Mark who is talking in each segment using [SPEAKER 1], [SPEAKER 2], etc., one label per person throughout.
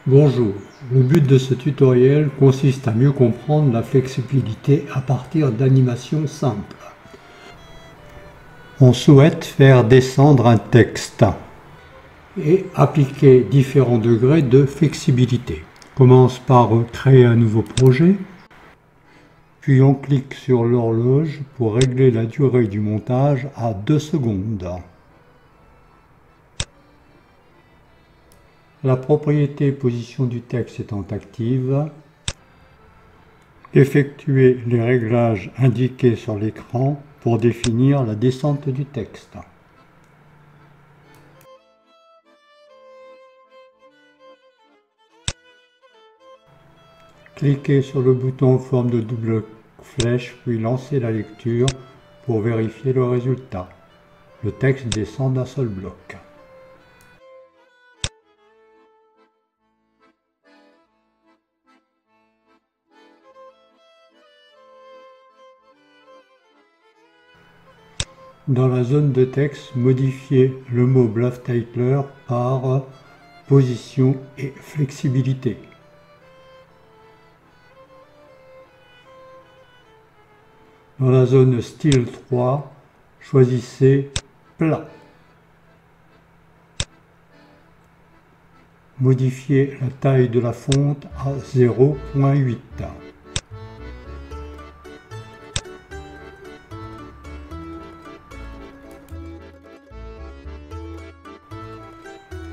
[SPEAKER 1] Bonjour, le but de ce tutoriel consiste à mieux comprendre la flexibilité à partir d'animations simples. On souhaite faire descendre un texte et appliquer différents degrés de flexibilité. On commence par créer un nouveau projet, puis on clique sur l'horloge pour régler la durée du montage à 2 secondes. La propriété position du texte étant active, effectuez les réglages indiqués sur l'écran pour définir la descente du texte. Cliquez sur le bouton en forme de double flèche puis lancez la lecture pour vérifier le résultat. Le texte descend d'un seul bloc. Dans la zone de texte, modifiez le mot Bluff-Titler par position et flexibilité. Dans la zone style 3, choisissez plat. Modifiez la taille de la fonte à 0.8.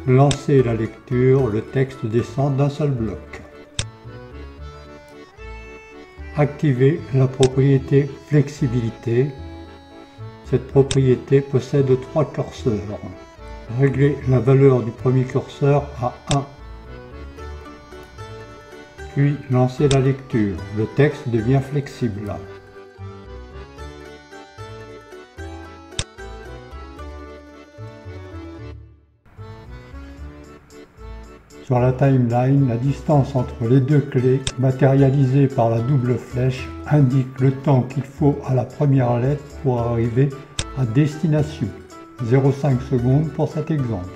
[SPEAKER 1] Lancez la lecture, le texte descend d'un seul bloc. Activez la propriété flexibilité. Cette propriété possède 3 curseurs. Réglez la valeur du premier curseur à 1. Puis lancez la lecture. Le texte devient flexible. Sur la timeline, la distance entre les deux clés, matérialisée par la double flèche, indique le temps qu'il faut à la première lettre pour arriver à destination. 0,5 secondes pour cet exemple.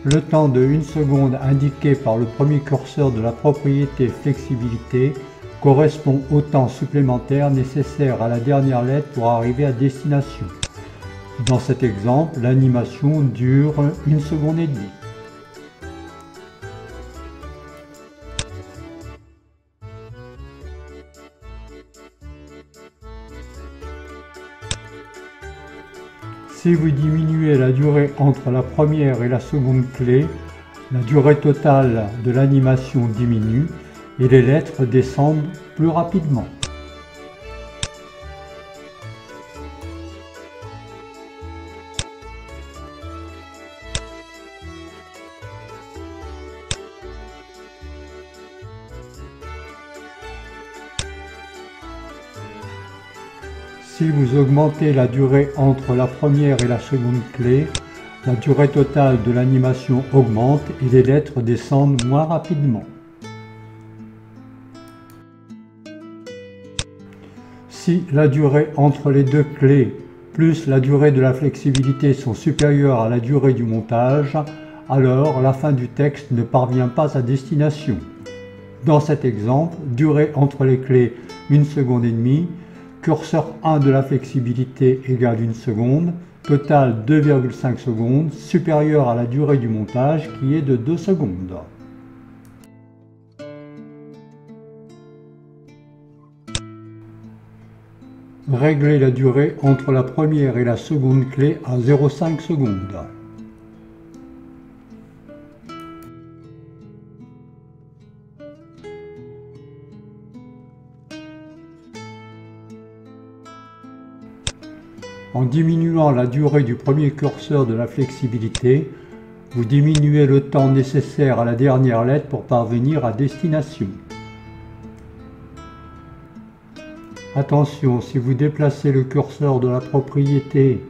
[SPEAKER 1] Le temps de 1 seconde indiqué par le premier curseur de la propriété flexibilité correspond au temps supplémentaire nécessaire à la dernière lettre pour arriver à destination. Dans cet exemple, l'animation dure 1 seconde et demie. Si vous diminuez la durée entre la première et la seconde clé, la durée totale de l'animation diminue et les lettres descendent plus rapidement. Si vous augmentez la durée entre la première et la seconde clé, la durée totale de l'animation augmente et les lettres descendent moins rapidement. Si la durée entre les deux clés plus la durée de la flexibilité sont supérieures à la durée du montage, alors la fin du texte ne parvient pas à destination. Dans cet exemple, durée entre les clés 1 seconde et demie, curseur 1 de la flexibilité égale 1 seconde, total 2,5 secondes, supérieur à la durée du montage qui est de 2 secondes. Réglez la durée entre la première et la seconde clé à 0,5 secondes. En diminuant la durée du premier curseur de la flexibilité, vous diminuez le temps nécessaire à la dernière lettre pour parvenir à destination. Attention, si vous déplacez le curseur de la propriété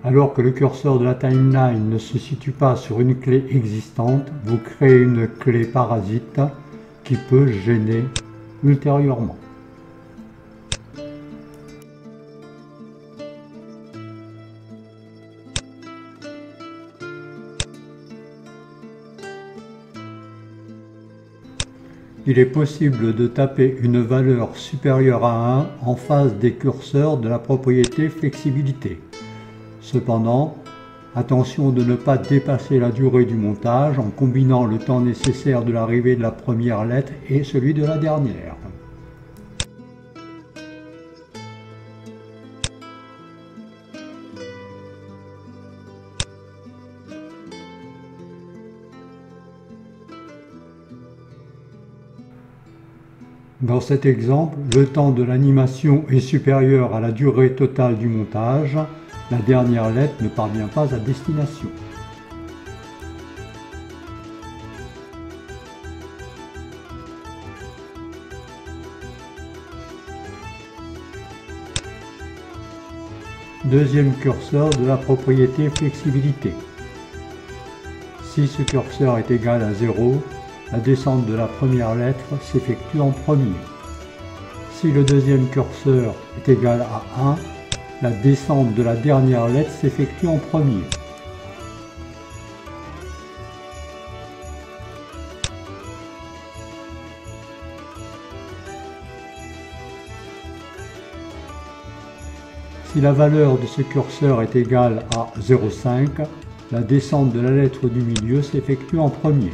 [SPEAKER 1] alors que le curseur de la timeline ne se situe pas sur une clé existante, vous créez une clé parasite qui peut gêner ultérieurement. il est possible de taper une valeur supérieure à 1 en face des curseurs de la propriété flexibilité. Cependant, attention de ne pas dépasser la durée du montage en combinant le temps nécessaire de l'arrivée de la première lettre et celui de la dernière. Dans cet exemple, le temps de l'animation est supérieur à la durée totale du montage. La dernière lettre ne parvient pas à destination. Deuxième curseur de la propriété flexibilité. Si ce curseur est égal à 0, la descente de la première lettre s'effectue en premier. Si le deuxième curseur est égal à 1, la descente de la dernière lettre s'effectue en premier. Si la valeur de ce curseur est égale à 0,5, la descente de la lettre du milieu s'effectue en premier.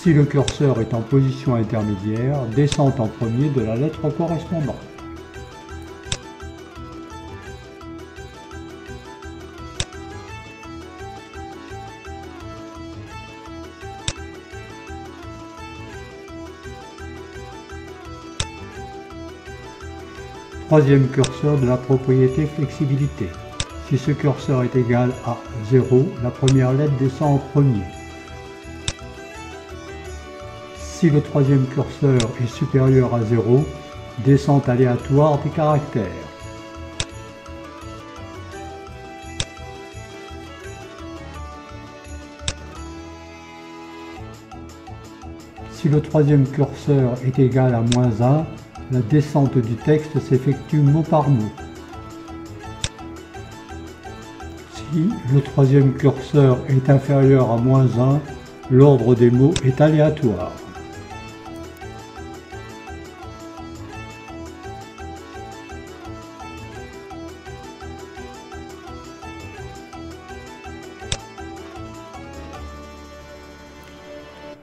[SPEAKER 1] Si le curseur est en position intermédiaire, descente en premier de la lettre correspondante. Troisième curseur de la propriété flexibilité. Si ce curseur est égal à 0, la première lettre descend en premier. Si le troisième curseur est supérieur à 0, descente aléatoire des caractères. Si le troisième curseur est égal à -1, la descente du texte s'effectue mot par mot. Si le troisième curseur est inférieur à -1, l'ordre des mots est aléatoire.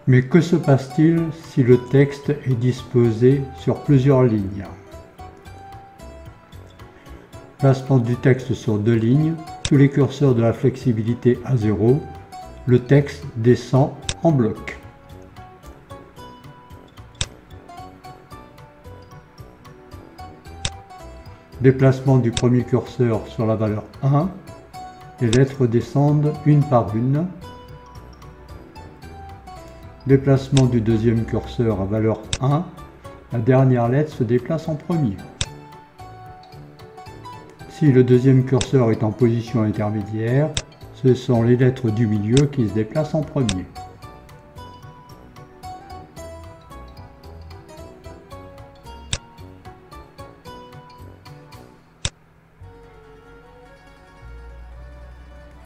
[SPEAKER 1] Mais que se passe-t-il si le texte est disposé sur plusieurs lignes? Placement du texte sur 2 lignes, tous les curseurs de la flexibilité à 0, le texte descend en bloc. Déplacement du premier curseur sur la valeur 1, les lettres descendent une par une. Déplacement du deuxième curseur à valeur 1, la dernière lettre se déplace en premier. Si le deuxième curseur est en position intermédiaire, ce sont les lettres du milieu qui se déplacent en premier.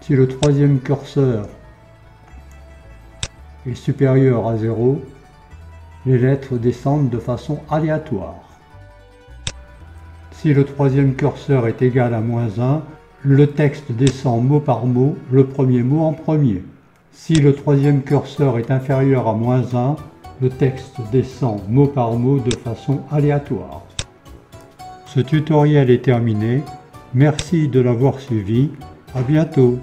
[SPEAKER 1] Si le troisième curseur est supérieur à 0, les lettres descendent de façon aléatoire. Si le troisième curseur est égal à -1, le texte descend mot par mot, le premier mot en premier. Si le troisième curseur est inférieur à -1, le texte descend mot par mot de façon aléatoire. Ce tutoriel est terminé. Merci de l'avoir suivi. À bientôt.